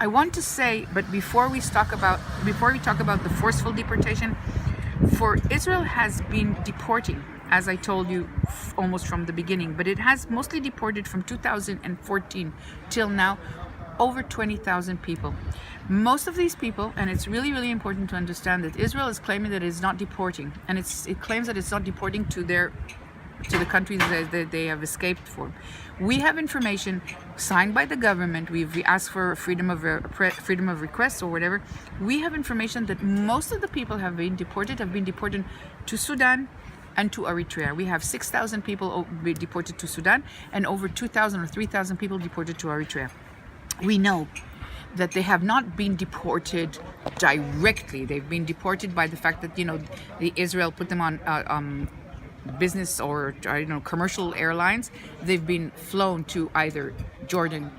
I want to say, but before we talk about the forceful deportation, for Israel has been deporting, as I told you, almost from the beginning, but it has mostly deported from 2014 till now over 20,000 people. Most of these people, and it's really, really important to understand that Israel is claiming that it's not deporting, and it claims that it's not deporting to the countries that they have escaped from. We have information signed by the government. We asked for freedom of request or whatever. We have information that most of the people have been deported to Sudan and to Eritrea. We have 6,000 people deported to Sudan and over 2,000 or 3,000 people deported to Eritrea. We know that they have not been deported directly. They've been deported by the fact that, the Israel put them on business or commercial airlines. They've been flown to either Jordan,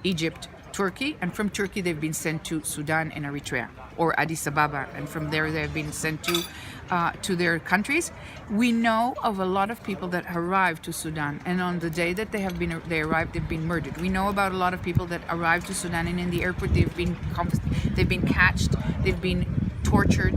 Egypt, Turkey, and from Turkey they've been sent to Sudan and Eritrea or Addis Ababa, and from there they've been sent to their countries. We know of a lot of people that arrived to Sudan, and on the day that they arrived, they've been murdered. We know about a lot of people that arrived to Sudan, and in the airport they've been catched, they've been tortured,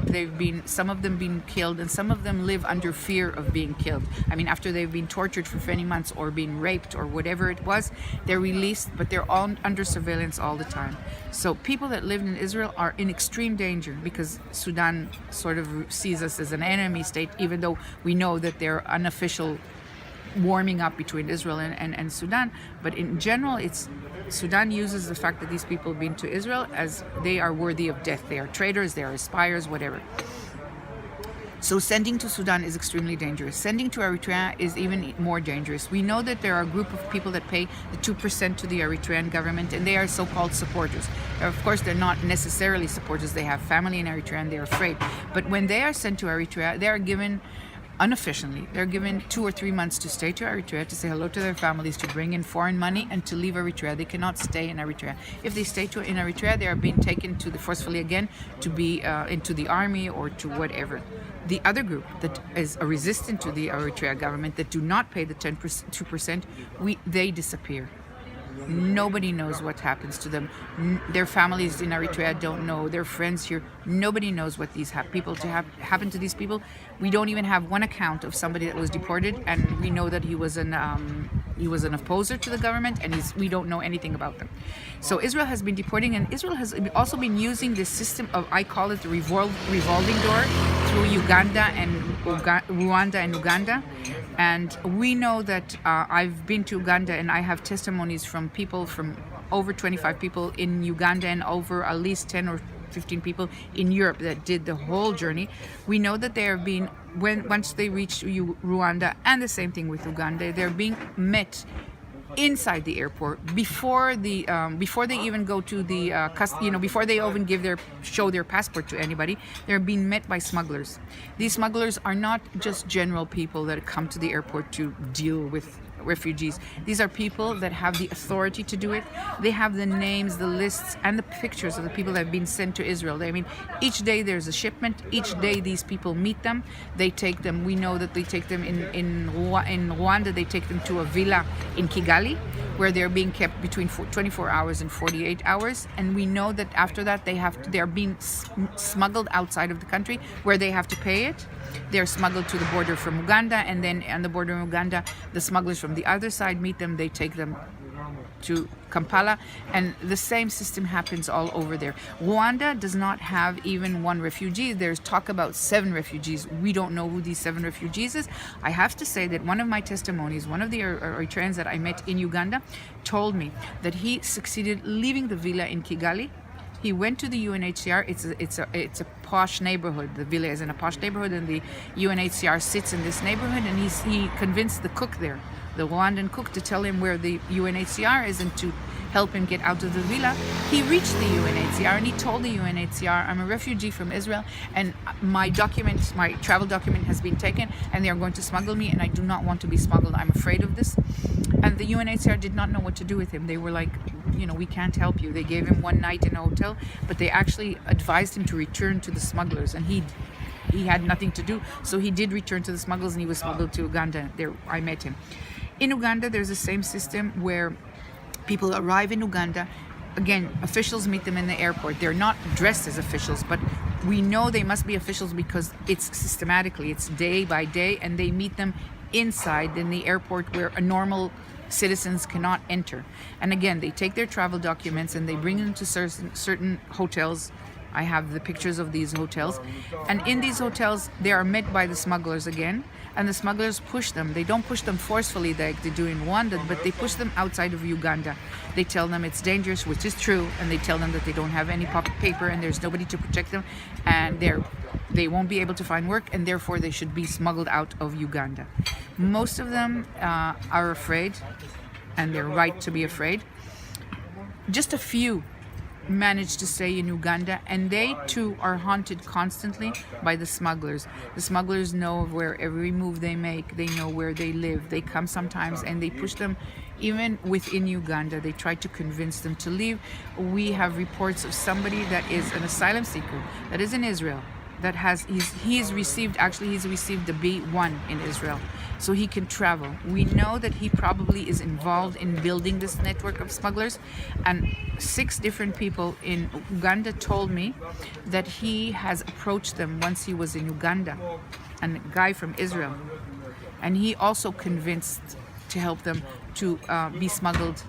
some of them been killed, and some of them live under fear of being killed. I mean, after they've been tortured for many months or being raped or whatever it was, they're released, but they're all under surveillance all the time. So people that live in Israel are in extreme danger because Sudan sort of sees us as an enemy state, even though we know that they're unofficial warming up between Israel and Sudan. But in general, Sudan uses the fact that these people have been to Israel as they are worthy of death. They are traitors, they are espiers, whatever. So sending to Sudan is extremely dangerous. Sending to Eritrea is even more dangerous. We know that there are a group of people that pay the 2% to the Eritrean government, and they are so-called supporters. Of course, they're not necessarily supporters. They have family in Eritrea and they're afraid. But when they are sent to Eritrea, they are given unofficially, they're given 2 or 3 months to stay to Eritrea, to say hello to their families, to bring in foreign money, and to leave Eritrea. They cannot stay in Eritrea. If they stay in Eritrea, they are being taken forcefully again to be into the army or to whatever. The other group that is resistant to the Eritrea government, that do not pay the 2%, they disappear. Nobody knows what happens to them. Their families in Eritrea don't know. Their friends here, nobody knows what these happen to these people. We don't even have one account of somebody that was deported, and we know that he was an opposer to the government, and we don't know anything about them. So Israel has been deporting, and Israel has also been using this system of, I call it the revolving door, through Uganda and Rwanda and Uganda. And we know that I've been to Uganda, and I have testimonies from people, from over 25 people in Uganda and over at least 10 or 15 people in Europe that did the whole journey. We know that they are being, once they reach Rwanda, and the same thing with Uganda, they're being met inside the airport before they even go to the before they even show their passport to anybody. They're being met by smugglers. These smugglers are not just general people that come to the airport to deal with refugees. These are people that have the authority to do it. They have the names, the lists, and the pictures of the people that have been sent to Israel. I mean, each day there's a shipment. Each day these people meet them. They take them. We know that they take them in Rwanda. They take them to a villa in Kigali, where they're being kept between 24 hours and 48 hours. And we know that after that they're being smuggled outside of the country, where they have to pay it. They're smuggled to the border from Uganda, and then on the border of Uganda, the smugglers from the other side meet them. They take them to Kampala, and the same system happens all over there. Rwanda does not have even one refugee. There's talk about 7 refugees. We don't know who these 7 refugees is. I have to say that one of my testimonies, one of the Eritreans that I met in Uganda, told me that he succeeded leaving the villa in Kigali. He went to the UNHCR. It's a posh neighborhood. The villa is in a posh neighborhood, and the UNHCR sits in this neighborhood. And he convinced the cook there, the Rwandan cook, to tell him where the UNHCR is and to help him get out of the villa. He reached the UNHCR and he told the UNHCR, "I'm a refugee from Israel, and my travel document has been taken, and they are going to smuggle me, and I do not want to be smuggled. I'm afraid of this." And the UNHCR did not know what to do with him. They were like, "We can't help you." They gave him one night in a hotel, but they actually advised him to return to the smugglers, and he had nothing to do. So he did return to the smugglers, and he was smuggled to Uganda. There, I met him. In Uganda, there's the same system where people arrive in Uganda. again, officials meet them in the airport. They're not dressed as officials, but we know they must be officials because it's systematically, it's day by day, and they meet them inside in the airport where a normal citizens cannot enter. And again, they take their travel documents and they bring them to certain hotels. I have the pictures of these hotels, and in these hotels they are met by the smugglers again, and the smugglers push them. They don't push them forcefully like they do in Rwanda, but they push them outside of Uganda. They tell them it's dangerous, which is true, and they tell them that they don't have any paper and there's nobody to protect them, and they won't be able to find work, and therefore they should be smuggled out of Uganda. Most of them are afraid, and they're right to be afraid. Just a few manage to stay in Uganda, and they too are haunted constantly by the smugglers. The smugglers know where every move they make, they know where they live. They come sometimes and they push them even within Uganda. They try to convince them to leave. We have reports of somebody that is an asylum seeker that is in Israel, that he's received the B1 in Israel, so he can travel. We know that he probably is involved in building this network of smugglers, and 6 different people in Uganda told me that he has approached them once he was in Uganda, and a guy from Israel, and he also convinced to help them to be smuggled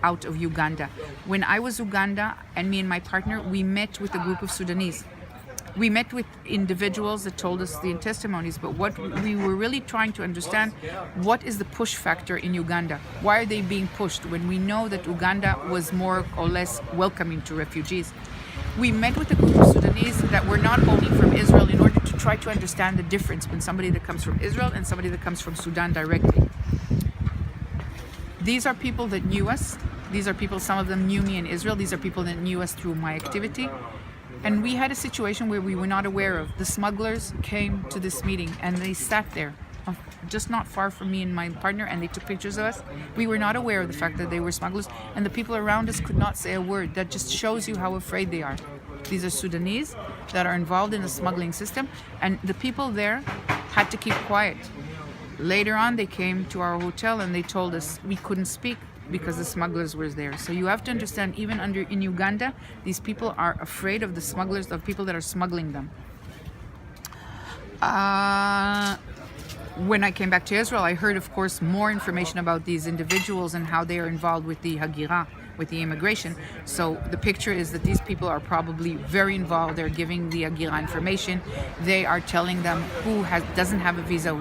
out of Uganda. When I was Uganda, and me and my partner, we met with a group of Sudanese. We met with individuals that told us the testimonies, but what we were really trying to understand, what is the push factor in Uganda? Why are they being pushed when we know that Uganda was more or less welcoming to refugees? We met with a group of Sudanese that were not only from Israel in order to try to understand the difference between somebody that comes from Israel and somebody that comes from Sudan directly. These are people that knew us. These are people, some of them knew me in Israel. These are people that knew us through my activity. And we had a situation where we were not aware of. The smugglers came to this meeting and they sat there, just not far from me and my partner, and they took pictures of us. We were not aware of the fact that they were smugglers, and the people around us could not say a word. That just shows you how afraid they are. These are Sudanese that are involved in the smuggling system, and the people there had to keep quiet. Later on, they came to our hotel and they told us we couldn't speak because the smugglers were there. So you have to understand, even in Uganda, these people are afraid of the smugglers, of people that are smuggling them. When I came back to Israel, I heard, of course, more information about these individuals and how they are involved with the Hagira, with the immigration. So the picture is that these people are probably very involved. They're giving the Hagira information. They are telling them who doesn't have a visa,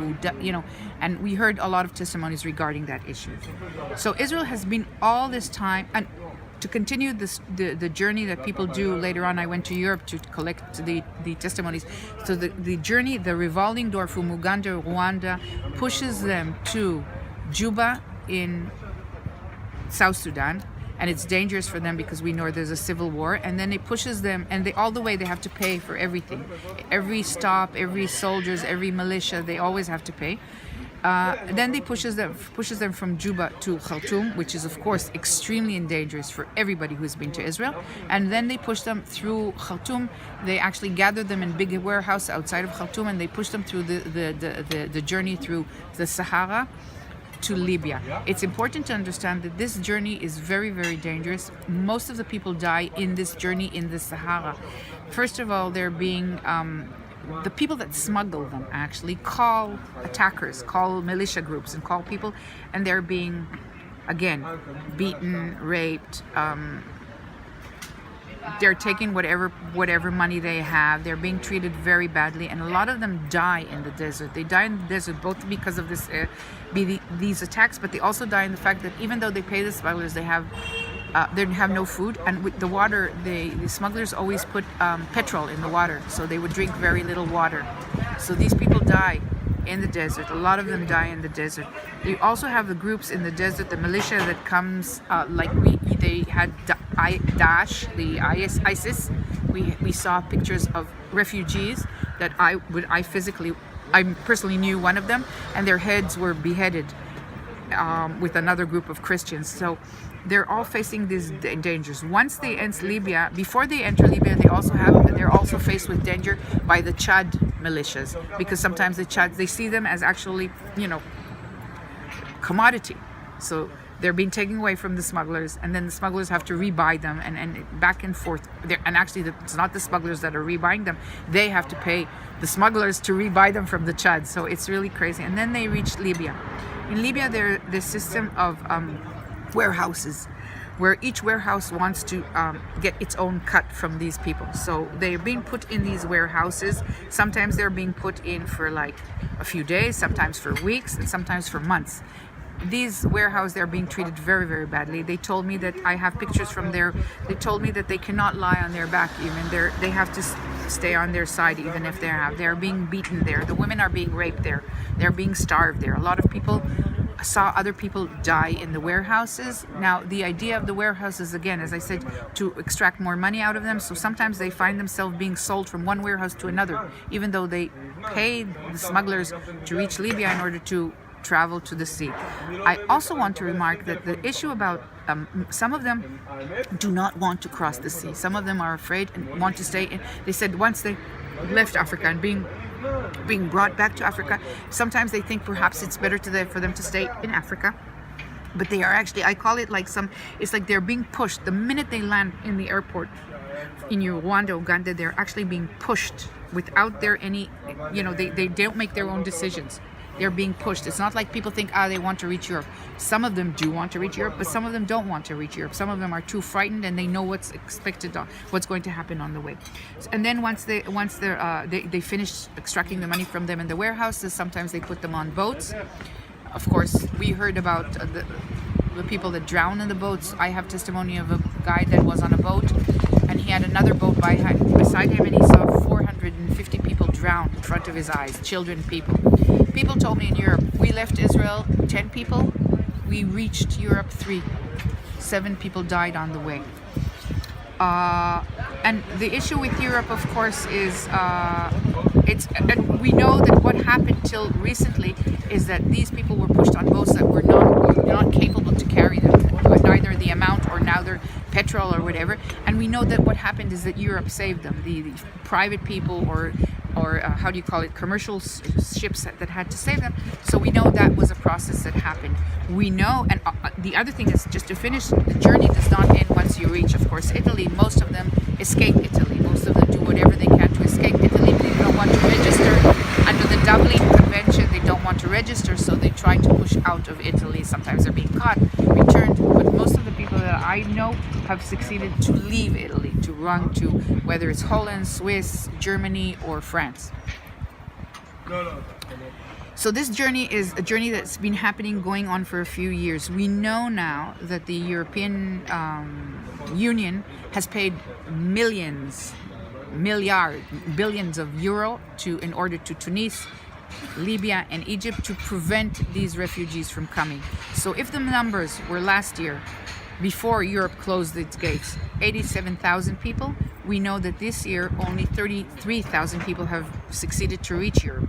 and we heard a lot of testimonies regarding that issue. So Israel has been all this time, and to continue the journey that people do later on, I went to Europe to collect the testimonies. So the journey, the revolving door from Uganda, Rwanda, pushes them to Juba in South Sudan, and it's dangerous for them because we know there's a civil war. And then it pushes them, and all the way they have to pay for everything. Every stop, every soldiers, every militia, they always have to pay. Then they pushes them from Juba to Khartoum, which is of course extremely dangerous for everybody who's been to Israel. And then they push them through Khartoum. They actually gather them in big warehouse outside of Khartoum, and they push them through the journey through the Sahara to Libya. It's important to understand that this journey is very, very dangerous. Most of the people die in this journey in the Sahara. First of all, they're being the people that smuggle them actually call attackers, call militia groups, and call people, and they're being, again, beaten, raped. They're taking whatever money they have. They're being treated very badly, and a lot of them die in the desert. They die in the desert both because of these attacks, but they also die in the fact that even though they pay the smugglers, they have no food, and with the water, the smugglers always put petrol in the water, so they would drink very little water. So these people die in the desert. A lot of them die in the desert. You also have the groups in the desert, the militia that comes, they had Daesh, the ISIS. We saw pictures of refugees that I personally knew one of them, and their heads were beheaded with another group of Christians. So they're all facing these dangers. Once they enter Libya, before they enter Libya, they're also faced with danger by the Chad militias, because sometimes they see them as actually, commodity. So They're being taken away from the smugglers, and then the smugglers have to rebuy them, and back and forth. And actually, it's not the smugglers that are rebuying them. They have to pay the smugglers to rebuy them from the Chad. So it's really crazy. And then they reach Libya. In Libya, there's this system of warehouses, where each warehouse wants to get its own cut from these people. So they're being put in these warehouses. Sometimes they're being put in for like a few days, sometimes for weeks, and sometimes for months. These warehouses, they're being treated very, very badly. They told me that, I have pictures from there, they told me that they cannot lie on their back even. They have to stay on their side even if they're being beaten there. The women are being raped there. They're being starved there. A lot of people saw other people die in the warehouses. Now, the idea of the warehouses, again, as I said, to extract more money out of them. So sometimes they find themselves being sold from one warehouse to another, even though they paid the smugglers to reach Libya in order to travel to the sea. I also want to remark that the issue about some of them do not want to cross the sea. Some of them are afraid and want to stay in. They said once they left Africa and being brought back to Africa, sometimes they think perhaps it's better for them to stay in Africa. But they are actually, I call it like it's like they're being pushed. The minute they land in the airport in Rwanda, Uganda, they're actually being pushed without they don't make their own decisions. They're being pushed. It's not like people think, they want to reach Europe. Some of them do want to reach Europe, but some of them don't want to reach Europe. Some of them are too frightened, and they know what's going to happen on the way. And then once they finish extracting the money from them in the warehouses, sometimes they put them on boats. Of course, we heard about the people that drown in the boats. I have testimony of a guy that was on a boat, and he had another boat beside him, and he saw 450 people drown in front of his eyes, children, people. People told me in Europe, we left Israel 10 people, we reached Europe 3. 7 people died on the way. And the issue with Europe, of course, is we know that what happened till recently is that these people were pushed on boats that were not capable to carry them, neither the amount or neither petrol or whatever. And we know that what happened is that Europe saved them, the private people or how do you call it, commercial ships that had to save them. So we know that was a process that happened. We know, and the other thing is, just to finish, the journey does not end once you reach, of course, Italy. Most of them escape Italy. Most of them do whatever they can to escape Italy. They don't want to register under the Dublin Convention. They don't want to register, so they try to push out of Italy. Sometimes they're being caught, returned, but most of the people that I know have succeeded to leave Italy, to run to whether it's Holland, Swiss, Germany, or France. So this journey is a journey that's been happening, going on for a few years. We know now that the European Union has paid billions of euro in order to Tunis, Libya, and Egypt to prevent these refugees from coming. So if the numbers were last year, before Europe closed its gates, 87,000 people, we know that this year only 33,000 people have succeeded to reach Europe.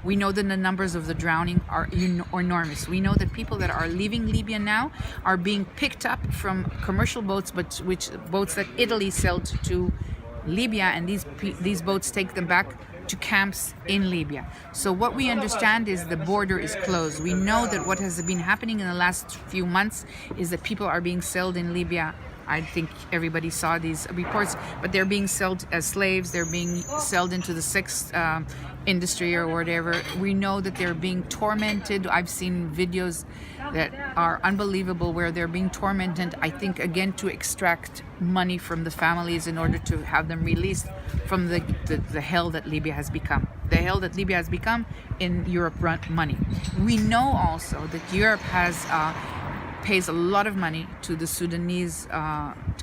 We know that the numbers of the drowning are enormous. We know that people that are leaving Libya now are being picked up from commercial boats, boats that Italy sold to Libya, and these boats take them back to camps in Libya. So what we understand is the border is closed. We know that what has been happening in the last few months is that people are being sold in Libya. I think everybody saw these reports, but they're being sold as slaves. They're being sold into the sex industry or whatever. We know that they're being tormented. I've seen videos that are unbelievable where they're being tormented, I think, again, to extract money from the families in order to have them released from the hell that Libya has become. The hell that Libya has become in Europe money. We know also that Europe pays a lot of money to the Sudanese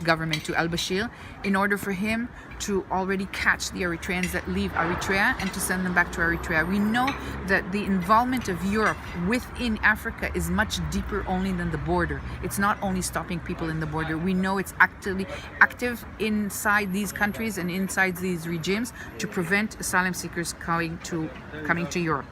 government, to al-Bashir, in order for him to already catch the Eritreans that leave Eritrea and to send them back to Eritrea. We know that the involvement of Europe within Africa is much deeper only than the border. It's not only stopping people in the border. We know it's active inside these countries and inside these regimes to prevent asylum seekers coming to Europe.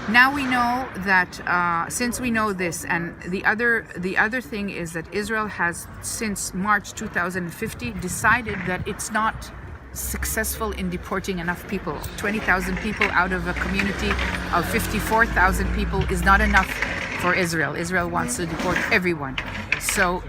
Now we know that since we know this, and the other thing is that Israel has, since March 2050, decided that it's not successful in deporting enough people. 20,000 people out of a community of 54,000 people is not enough for Israel. Israel wants to deport everyone. So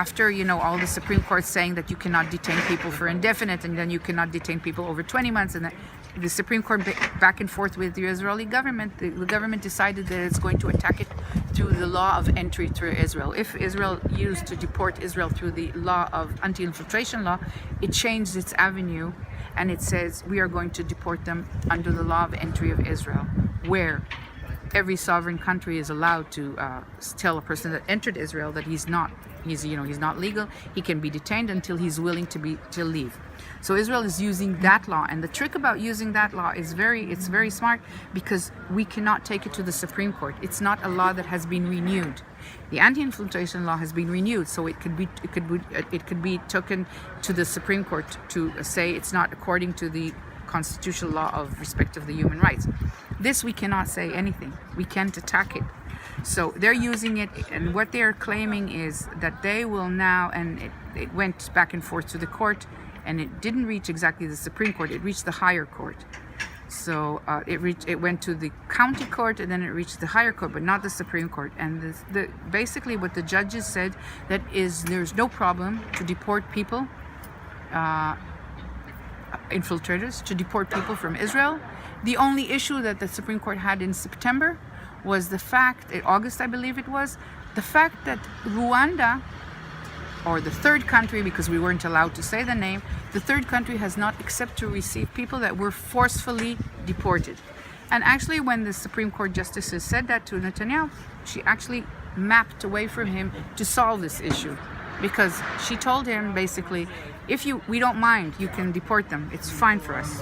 after all the Supreme Court saying that you cannot detain people for indefinite, and then you cannot detain people over 20 months, and the Supreme Court back and forth with the Israeli government, the government decided that it's going to attack it through the law of entry through Israel. If Israel used to deport Israel through the law of anti-infiltration law, it changed its avenue, and it says we are going to deport them under the law of entry of Israel, where every sovereign country is allowed to tell a person that entered Israel that he's not legal. He can be detained until he's willing to leave. So Israel is using that law, and the trick about using that law is very smart, because we cannot take it to the Supreme Court. It's not a law that has been renewed. The anti-infiltration law has been renewed, so it could be taken to the Supreme Court to say it's not according to the constitutional law of respect of the human rights. This we cannot say anything. We can't attack it. So they're using it, and what they're claiming is that they will now, and it went back and forth to the court, and it didn't reach exactly the Supreme Court, it reached the higher court. So it went to the county court, and then it reached the higher court, but not the Supreme Court. And basically what the judges said, that is, there's no problem to deport people, infiltrators, to deport people from Israel. The only issue that the Supreme Court had in September was the fact, in August I believe it was, the fact that Rwanda, or the third country, because we weren't allowed to say the name, the third country has not accepted to receive people that were forcefully deported. And actually, when the Supreme Court justices said that to Netanyahu, she actually mapped away from him to solve this issue, because she told him basically, we don't mind, you can deport them, it's fine for us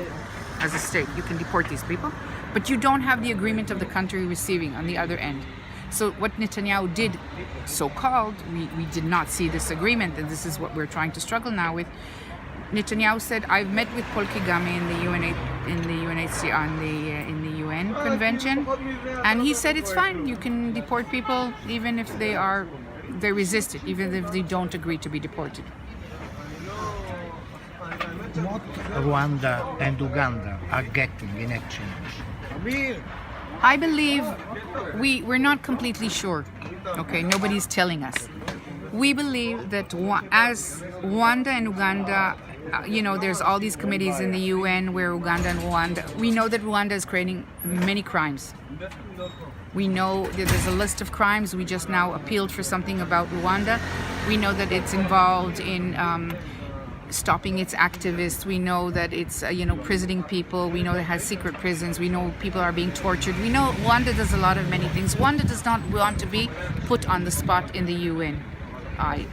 as a state, you can deport these people, but you don't have the agreement of the country receiving on the other end. So what Netanyahu did, so-called, we did not see this agreement, and this is what we're trying to struggle now with. Netanyahu said, I've met with Paul Kagame in the UNHCR, in the UN convention, and he said it's fine, you can deport people even if they resist it, even if they don't agree to be deported. What Rwanda and Uganda are getting in exchange? I believe we're not completely sure. Okay, nobody's telling us. We believe that as Rwanda and Uganda, there's all these committees in the UN where Uganda and Rwanda, we know that Rwanda is creating many crimes. We know that there's a list of crimes. We just now appealed for something about Rwanda. We know that it's involved in stopping its activists. We know that it's prisoning people. We know it has secret prisons. We know people are being tortured. We know Rwanda does a lot of many things. Rwanda does not want to be put on the spot in the UN.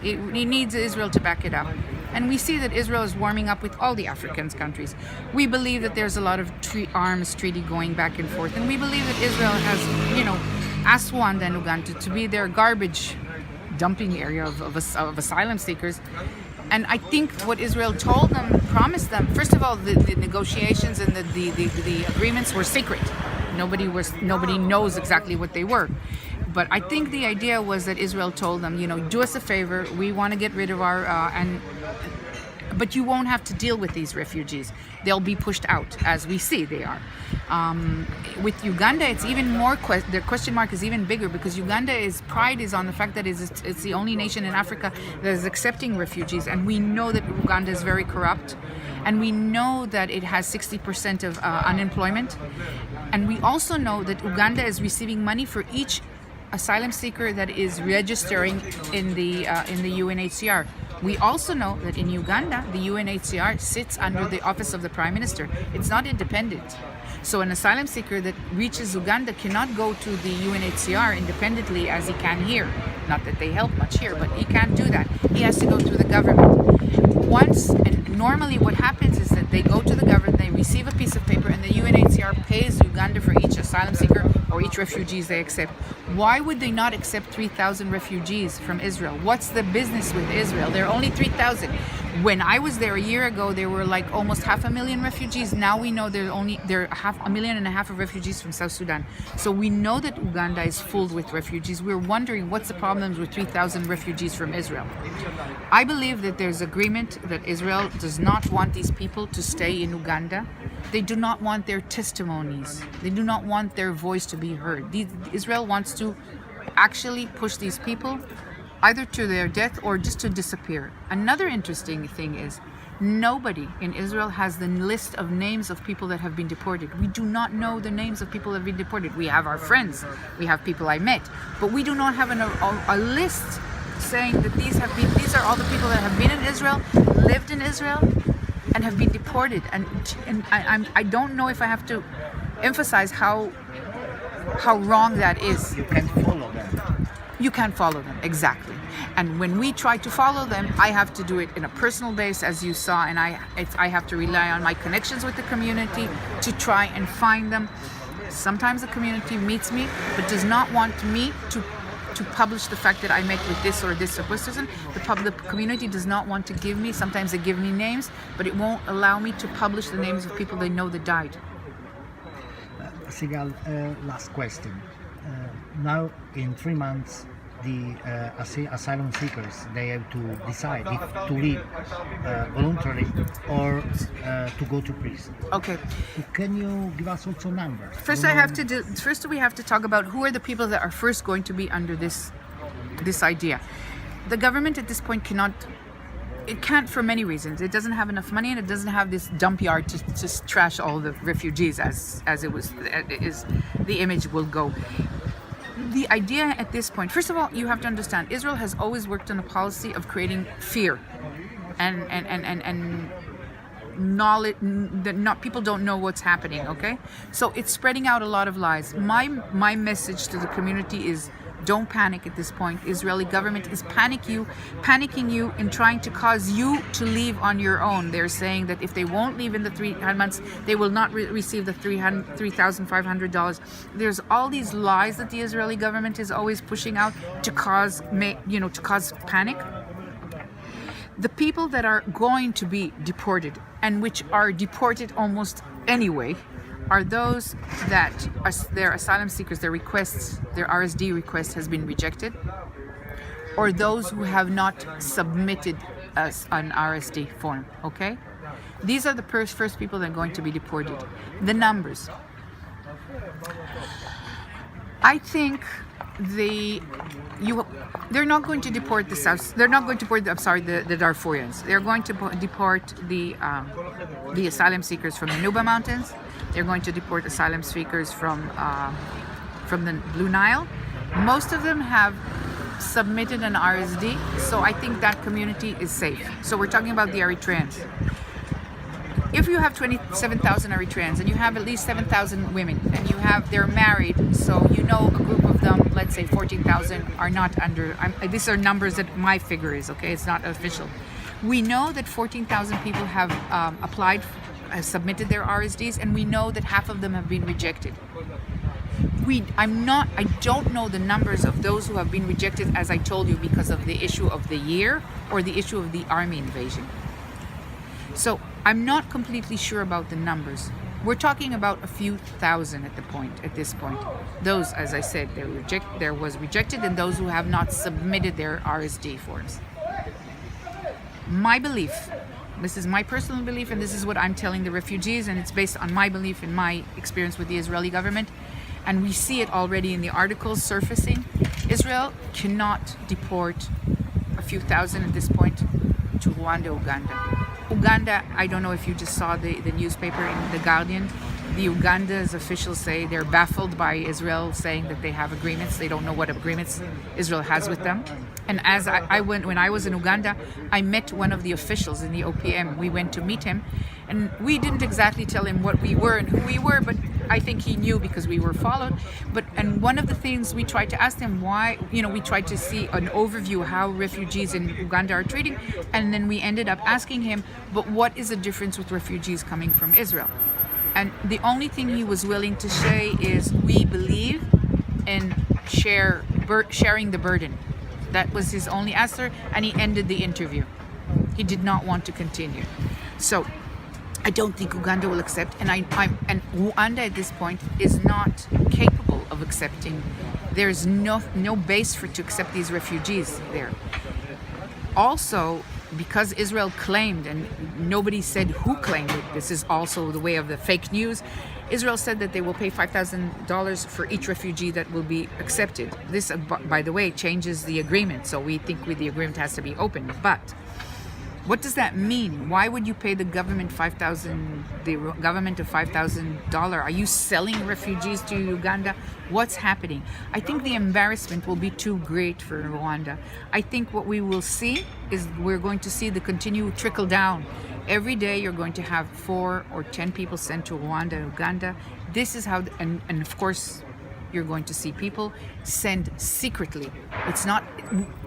It needs Israel to back it up. And we see that Israel is warming up with all the African countries. We believe that there's a lot of arms treaty going back and forth. And we believe that Israel has, asked Rwanda and Uganda to be their garbage dumping area of asylum seekers. And I think what Israel told them, promised them, first of all, the negotiations and the agreements were secret. Nobody knows exactly what they were. But I think the idea was that Israel told them, do us a favor, we want to get rid of but you won't have to deal with these refugees. They'll be pushed out, as we see they are. With Uganda, it's even more, their question mark is even bigger, because Uganda's pride is on the fact that it's the only nation in Africa that is accepting refugees. And we know that Uganda is very corrupt. And we know that it has 60% of unemployment. And we also know that Uganda is receiving money for each asylum seeker that is registering in the UNHCR. We also know that in Uganda, the UNHCR sits under the office of the Prime Minister. It's not independent. So an asylum seeker that reaches Uganda cannot go to the UNHCR independently as he can here. Not that they help much here, but he can't do that. He has to go through the government. And normally what happens is that they go to the government, they receive a piece of paper, and the UNHCR pays Uganda for each asylum seeker or each refugee they accept. Why would they not accept 3,000 refugees from Israel? What's the business with Israel? There are only 3,000. When I was there a year ago, there were like almost 500,000 refugees. Now we know there are 1.5 million of refugees from South Sudan. So we know that Uganda is full with refugees. We're wondering what's the problems with 3,000 refugees from Israel. I believe that there's agreement that Israel does not want these people to stay in Uganda. They do not want their testimonies. They do not want their voice to be heard. Israel wants to actually push these people either to their death or just to disappear. Another interesting thing is nobody in Israel has the list of names of people that have been deported. We do not know the names of people that have been deported. We have our friends, we have people I met, but we do not have a list saying that these are all the people that have been in Israel, lived in Israel, and have been deported. And I don't know if I have to emphasize how wrong that is. You can't follow them. You can't follow them, exactly. And when we try to follow them, I have to do it in a personal base, as you saw, and I have to rely on my connections with the community to try and find them. Sometimes the community meets me, but does not want me to publish the fact that I met with this or this person. The community does not want to give me, sometimes they give me names, but it won't allow me to publish the names of people they know that died. Sigal, last question. Now, in 3 months, the asylum seekers, they have to decide if to leave voluntarily or to go to prison. Okay. Can you give us also numbers? First, we have to talk about who are the people that are first going to be under this idea. The government at this point can't for many reasons. It doesn't have enough money, and it doesn't have this dump yard to just trash all the refugees as the image will go. The idea at this point, first of all, you have to understand, Israel has always worked on a policy of creating fear and knowledge that people don't know what's happening, okay? So it's spreading out a lot of lies. My message to the community is, don't panic at this point. Israeli government is panicking you and trying to cause you to leave on your own. They're saying that if they won't leave in the 3 months, they will not receive the $3,500. There's all these lies that the Israeli government is always pushing out to cause panic. The people that are going to be deported, and which are deported almost anyway, are those that their asylum seekers, their RSD request has been rejected, or those who have not submitted an RSD form, okay? These are the first people that are going to be deported. The numbers. I think they're not going to deport the South. They're not going to deport the Darfurians. They're going to deport the asylum seekers from the Nuba Mountains. They're going to deport asylum seekers from the Blue Nile. Most of them have submitted an RSD, so I think that community is safe. So we're talking about the Eritreans. If you have 27,000 Eritreans and you have at least 7,000 women, and they're married, so you know a group of them, let's say 14,000, are not under. These are numbers that my figure is, okay? It's not official. We know that 14,000 people have submitted their RSDs, and we know that half of them have been rejected. I don't know the numbers of those who have been rejected, as I told you, because of the issue of the year or the issue of the army invasion. So I'm not completely sure about the numbers. We're talking about a few thousand at this point. Those, as I said, there was rejected, and those who have not submitted their RSD forms. My belief, this is my personal belief, and this is what I'm telling the refugees, and it's based on my belief and my experience with the Israeli government, and we see it already in the articles surfacing. Israel cannot deport a few thousand at this point to Rwanda, Uganda, I don't know if you just saw the newspaper in The Guardian. The Uganda's officials say they're baffled by Israel saying that they have agreements. They don't know what agreements Israel has with them. And as when I was in Uganda, I met one of the officials in the OPM. We went to meet him, and we didn't exactly tell him what we were and who we were, but I think he knew because we were followed. And one of the things we tried to ask them why, we tried to see an overview how refugees in Uganda are treated, and then we ended up asking him, but what is the difference with refugees coming from Israel? And the only thing he was willing to say is, we believe in sharing the burden. That was his only answer, and he ended the interview. He did not want to continue. So I don't think Uganda will accept, and Rwanda at this point is not capable of accepting. There's no base to accept these refugees there. Also, because Israel claimed, and nobody said who claimed it, this is also the way of the fake news, Israel said that they will pay $5,000 for each refugee that will be accepted. This, by the way, changes the agreement, so we think the agreement has to be opened. But what does that mean? Why would you pay the government $5,000? Are you selling refugees to Uganda? What's happening? I think the embarrassment will be too great for Rwanda. I think what we will see is we're going to see the continued trickle down. Every day you're going to have 4 or 10 people sent to Rwanda and Uganda. This is how, and of course, you're going to see people send secretly. It's not,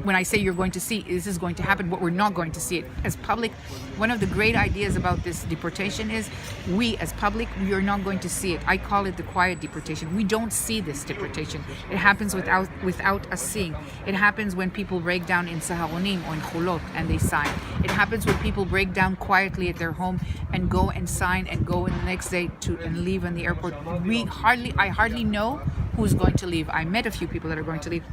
when I say you're going to see, this is going to happen, but we're not going to see it as public. One of the great ideas about this deportation is we as public, we are not going to see it. I call it the quiet deportation. We don't see this deportation. It happens without us seeing. It happens when people break down in Saharonim or in Chulot and they sign. It happens when people break down quietly at their home and go and sign and go in the next day and leave in the airport. I hardly know who's going to leave. I met a few people that are going to leave,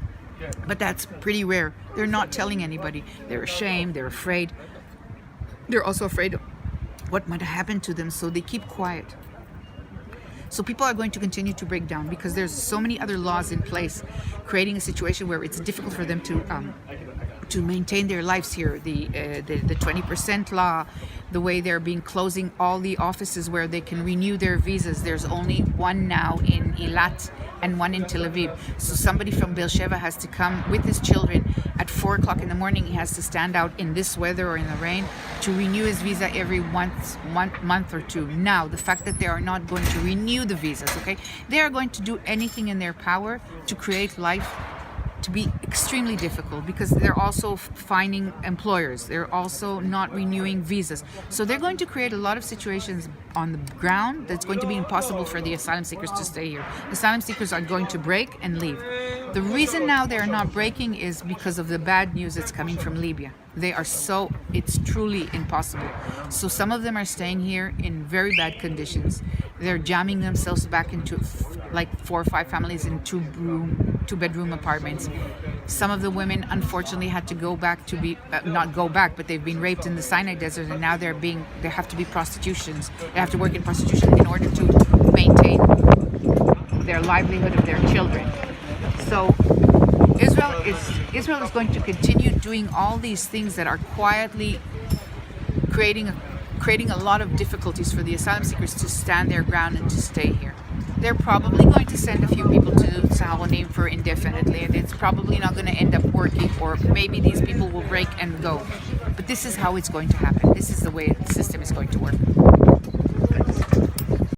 but that's pretty rare. They're not telling anybody. They're ashamed, they're afraid. They're also afraid of what might happen to them, so they keep quiet. So people are going to continue to break down because there's so many other laws in place, creating a situation where it's difficult for them to maintain their lives here. The 20% law, the way they're closing all the offices where they can renew their visas. There's only one now in Eilat and one in Tel Aviv. So somebody from Beersheba has to come with his children at 4 o'clock in the morning. He has to stand out in this weather or in the rain to renew his visa every month or two. Now, the fact that they are not going to renew the visas, okay? They are going to do anything in their power to create life to be extremely difficult because they're also fining employers. They're also not renewing visas. So they're going to create a lot of situations on the ground that's going to be impossible for the asylum seekers to stay here. Asylum seekers are going to break and leave. The reason now they're not breaking is because of the bad news that's coming from Libya. It's truly impossible. So some of them are staying here in very bad conditions. They're jamming themselves back into like 4 or 5 families in 2-bedroom apartments. Some of the women unfortunately had to go back to be, not go back, but they've been raped in the Sinai desert, and now they have to be prostitutions. They have to work in prostitution in order to maintain their livelihood of their children. So Israel is going to continue doing all these things that are quietly creating a lot of difficulties for the asylum seekers to stand their ground and to stay here. They're probably going to send a few people to Saharonim for indefinitely, and it's probably not going to end up working, or maybe these people will break and go. But this is how it's going to happen. This is the way the system is going to work.